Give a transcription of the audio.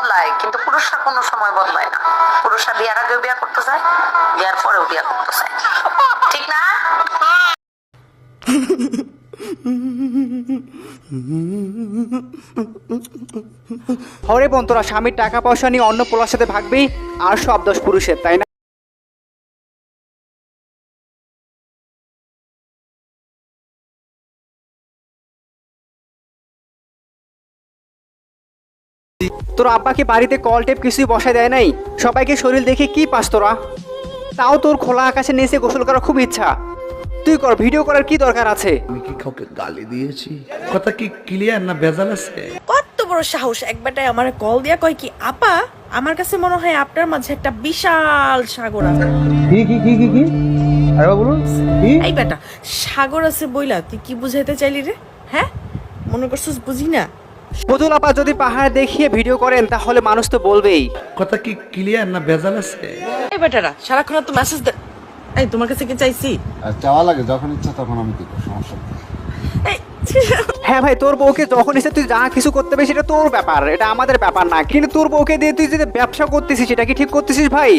বদলায়, কিন্তু পুরুষরা কোনো সময় বদলায় না। পুরুষরা বিয়ার আগেও বিয়া করতে চায়, বিয়ার পরেও বিয়া করতে চায়, ঠিক না? হরে বোন, তোরা স্বামীর টাকা পয়সা নিয়ে অন্য পোলার সাথে ভাগবি, আর সব দোষ পুরুষের, তাই না? তোর আব্বাকে বাড়িতে কল টেপ কিছুই বসায় দেয় নাই? সবাইকে শরীর দেখে কি পাস তোরা? তাও তোর খোলা আকাশে নিচে গোসল করার খুব ইচ্ছা, তুই কর, ভিডিও করার কি দরকার আছে? আমি কি কাউকে গালি দিয়েছি? কথা কি ক্লিয়ার না ভেজাল আছে? কত বড় সাহস, একবারটাই আমার কল দিয়া কয় কি, আপা আমার কাছে মনে হয় আপনার মাঝে একটা বিশাল সাগর আছে। কি আরে বলুন কি? এই বেটা, সাগর আছে বইলা তুই কি বুঝাইতে চাইলি রে? হ্যাঁ, মনে করছিস বুঝি না? পুতুল আপা যদি পাহাড় দেখিয়ে ভিডিও করেন তাহলে মানুষ তো বলবেই। কথা কি ক্লিয়ার না ভেজাল আছে? এই বেটারা সারাক্ষণ তো মেসেজ দে। এই তোমার কাছে কি চাইছি? আর চাওয়া লাগে যখন ইচ্ছা তখন আমি দিব, সমস্যা নেই। এই, হ্যাঁ ভাই, তোর বউকে যখন ইচ্ছে তুই যা কিছু করতে পারবি, সেটা তোর ব্যাপার, এটা আমাদের ব্যাপার না। কিন্তু তোর বউকে দিয়ে তুই যদি ব্যবসা করতেছিস, সেটা কি ঠিক করতেছিস ভাই?